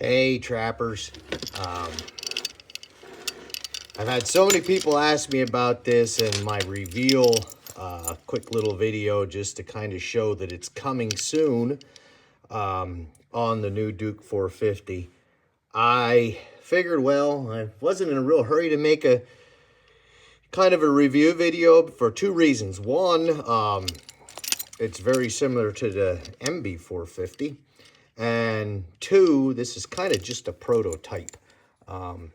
Hey, trappers. Um, I've had so many people ask me about this and my reveal, quick little video just to kind of show that it's coming soon on the new Duke 450. I figured, well, I wasn't in a real hurry to make a kind of a review video for two reasons. One, it's very similar to the MB 450. And two, this is kind of just a prototype. And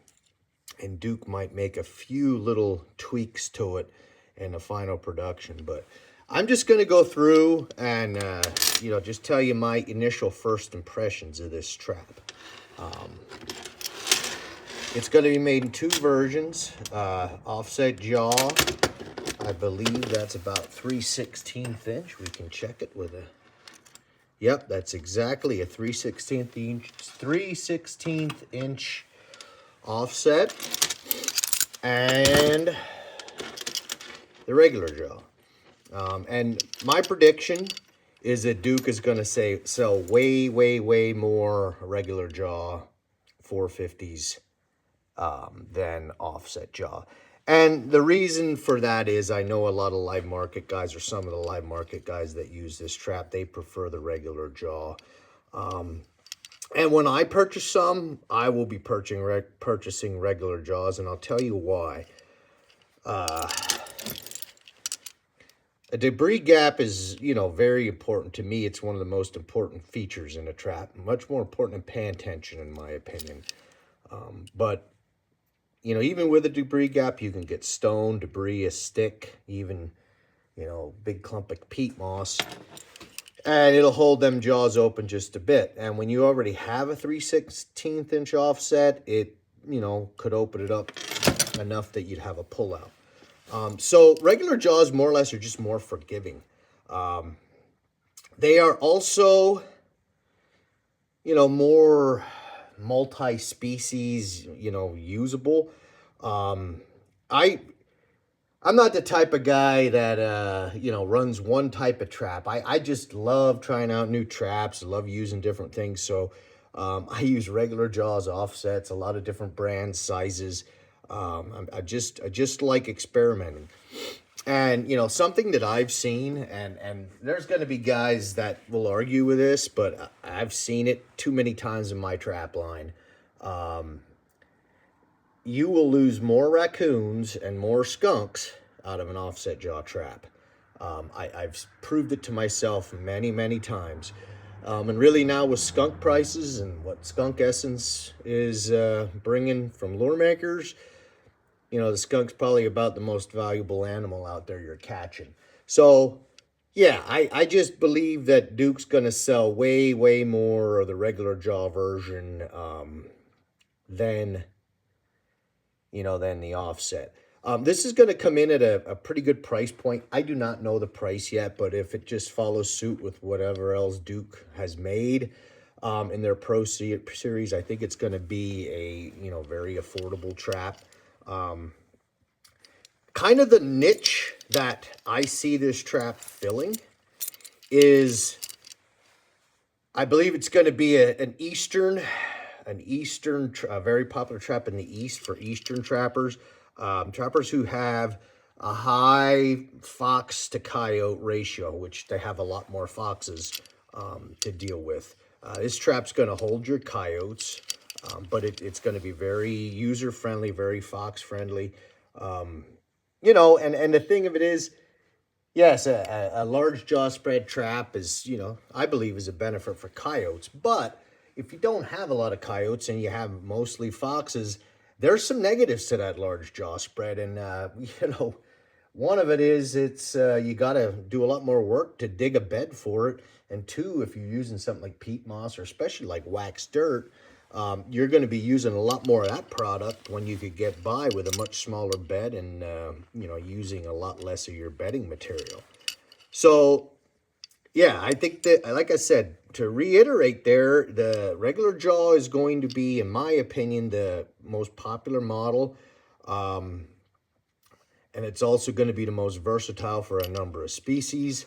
Duke might make a few little tweaks to it in the final production. But I'm just going to go through and, just tell you my initial first impressions of this trap. It's going to be made in two versions. Offset jaw, I believe that's about 3/16 inch. We can check it with a... Yep, that's exactly a 3/16 inch offset, and the regular jaw. And my prediction is that Duke is going to sell way more regular jaw 450s than offset jaw. And the reason for that is I know a lot of live market guys, or some of the live market guys that use this trap, they prefer the regular jaw. And when I purchase some, I will be purchasing regular jaws, and I'll tell you why. A debris gap is, very important to me. It's one of the most important features in a trap. Much more important than pan tension, in my opinion. But even with a debris gap, you can get stone, debris, a stick, even, big clump of peat moss. And it'll hold them jaws open just a bit. And when you already have a 3/16 inch offset, it, could open it up enough that you'd have a pullout. So regular jaws more or less are just more forgiving. They are also, more multi-species, usable. I'm not the type of guy that, runs one type of trap. I just love trying out new traps. I love using different things. So I use regular jaws, offsets, a lot of different brands, sizes. I just like experimenting. And, something that I've seen, and there's going to be guys that will argue with this, but I've seen it too many times in my trap line. You will lose more raccoons and more skunks out of an offset jaw trap. I've proved it to myself many times. And really now with skunk prices and what Skunk Essence is bringing from lure makers, the skunk's probably about the most valuable animal out there you're catching. So, yeah, I just believe that Duke's going to sell way more of the regular jaw version than the offset. This is going to come in at a pretty good price point. I do not know the price yet, but if it just follows suit with whatever else Duke has made in their Pro Series, I think it's going to be a, very affordable trap. Kind of the niche that I see this trap filling is, I believe it's going to be a very popular trap in the East for Eastern trappers. Trappers who have a high fox to coyote ratio, which they have a lot more foxes to deal with. This trap's going to hold your coyotes, but it's going to be very user-friendly, very fox-friendly. And the thing of it is, yes, a large jaw spread trap is, I believe is a benefit for coyotes, but if you don't have a lot of coyotes and you have mostly foxes, there's some negatives to that large jaw spread. And, one of it is you got to do a lot more work to dig a bed for it. And two, if you're using something like peat moss or especially like waxed dirt, you're going to be using a lot more of that product when you could get by with a much smaller bed and, using a lot less of your bedding material. So, yeah, I think that, like I said, to reiterate there, the regular jaw is going to be, in my opinion, the most popular model. And it's also going to be the most versatile for a number of species.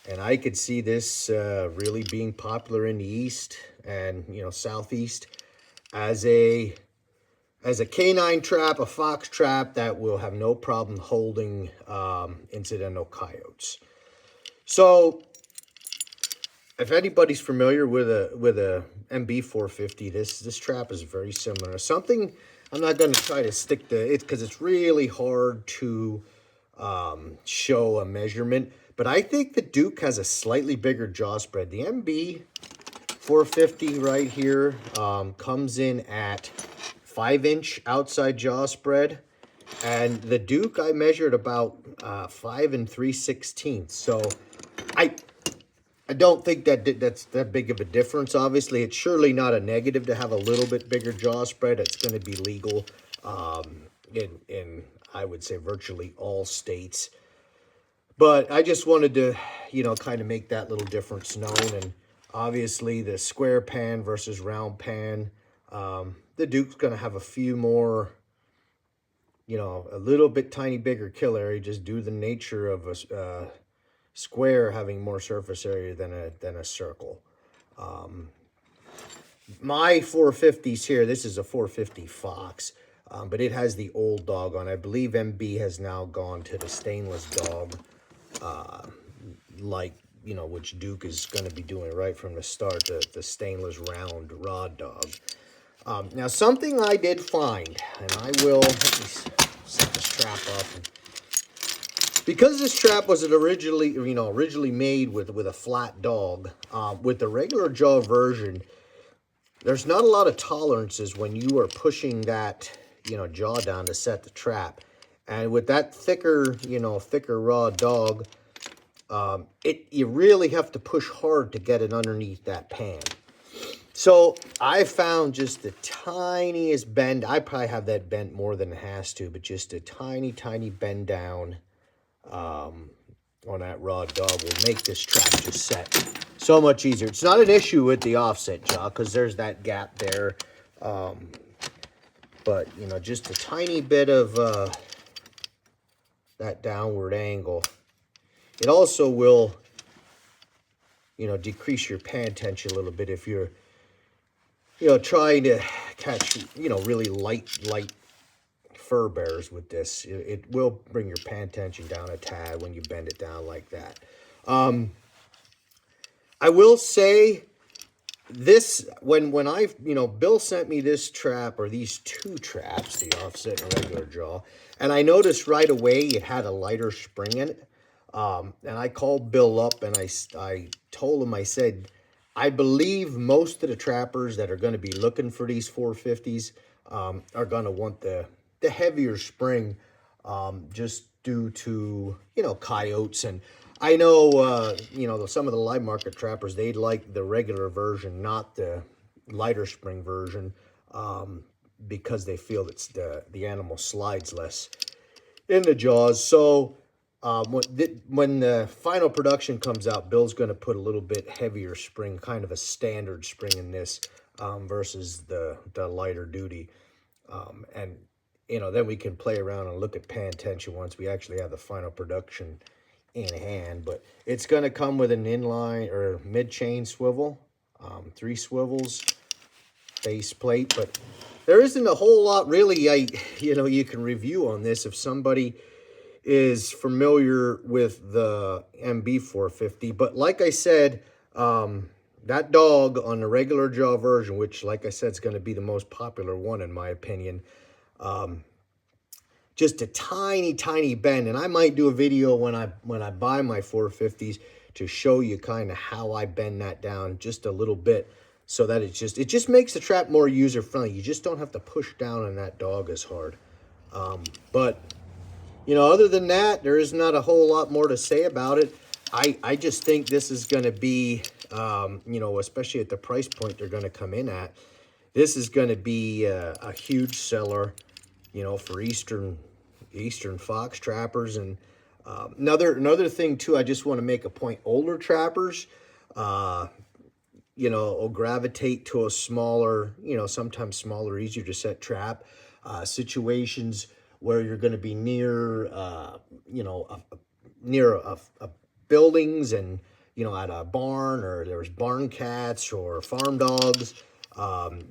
And I could see this really being popular in the East and, Southeast. as a canine trap, a fox trap, that will have no problem holding incidental coyotes. So if anybody's familiar with a MB 450, this trap is very similar. Something I'm not going to try to stick to it because it's really hard to show a measurement. But I think the Duke has a slightly bigger jaw spread. The MB 450 right here comes in at 5-inch outside jaw spread, and the Duke I measured about 5 3/16. So I don't think that's that big of a difference. Obviously, it's surely not a negative to have a little bit bigger jaw spread. It's going to be legal in I would say virtually all states. But I just wanted to, kind of make that little difference known. And obviously, the square pan versus round pan, the Duke's going to have a few more, a little bit tiny bigger kill area, just due to the nature of a square having more surface area than a circle. My 450s here, this is a 450 Fox, but it has the old dog on. I believe MB has now gone to the stainless dog, which Duke is going to be doing right from the start, the stainless round rod dog. Now, something I did find, and I will let me set this trap up. Because this trap was originally made with a flat dog, with the regular jaw version, there's not a lot of tolerances when you are pushing that, jaw down to set the trap. And with that thicker raw dog, you really have to push hard to get it underneath that pan. So I found just the tiniest bend. I probably have that bent more than it has to, but just a tiny, tiny bend down on that raw dog will make this trap just set so much easier. It's not an issue with the offset jaw because there's that gap there. But, just a tiny bit of that downward angle. It also will, decrease your pan tension a little bit if you're, trying to catch, really light fur bears with this. It will bring your pan tension down a tad when you bend it down like that. I will say this, when Bill sent me this trap, or these two traps, the offset and regular jaw, and I noticed right away it had a lighter spring in it. And I called Bill up and I told him, I said, I believe most of the trappers that are going to be looking for these 450s are going to want the heavier spring, just due to, coyotes. And I know, some of the live market trappers, they'd like the regular version, not the lighter spring version, because they feel that the animal slides less in the jaws. So when the final production comes out, Bill's going to put a little bit heavier spring, kind of a standard spring in this, versus the lighter duty. And, then we can play around and look at pan tension once we actually have the final production in hand. But it's going to come with an inline or mid-chain swivel, 3 swivels, base plate. But there isn't a whole lot really, you can review on this if somebody is familiar with the MB 450. But like I said, that dog on the regular jaw version, which like I said is going to be the most popular one in my opinion, just a tiny, tiny bend. And I might do a video when I buy my 450s to show you kind of how I bend that down just a little bit, so that it just makes the trap more user friendly. You just don't have to push down on that dog as hard. But other than that, there is not a whole lot more to say about it. I just think this is going to be, especially at the price point they're going to come in at, this is going to be a huge seller, for Eastern fox trappers. And another thing too, I just want to make a point. Older trappers, will gravitate to a smaller, sometimes smaller, easier to set trap situations where you're going to be near, near buildings, and, at a barn, or there's barn cats or farm dogs.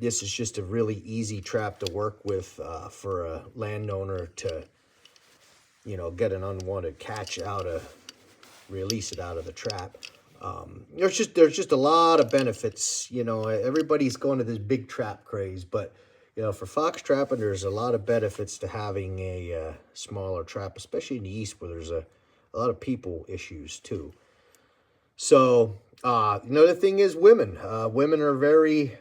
This is just a really easy trap to work with for a landowner to, you know, get an unwanted catch out of, release it out of the trap. There's just a lot of benefits. You know, everybody's going to this big trap craze, but you know, for fox trapping, there's a lot of benefits to having a smaller trap, especially in the East where there's a lot of people issues too. So another thing is women. Women are very,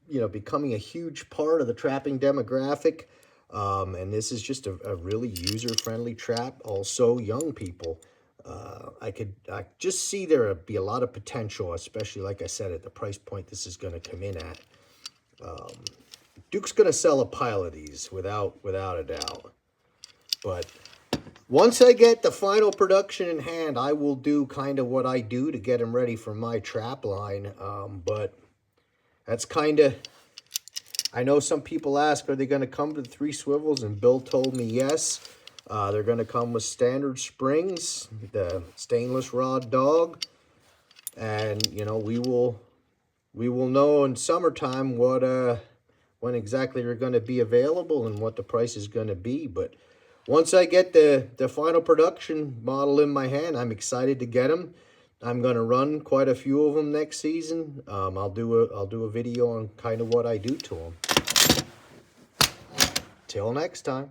you know, becoming a huge part of the trapping demographic. And this is just a really user-friendly trap. Also, young people. I just see there be a lot of potential, especially, like I said, at the price point this is going to come in at. Duke's going to sell a pile of these without a doubt. But once I get the final production in hand, I will do kind of what I do to get them ready for my trap line. But that's kind of, I know some people ask, are they going to come to the 3 swivels? And Bill told me yes. They're going to come with standard springs, the stainless rod dog. And, you know, we will know in summertime what when exactly they're going to be available and what the price is going to be. But once I get the final production model in my hand, I'm excited to get them. I'm going to run quite a few of them next season. I'll do a video on kind of what I do to them. Till next time.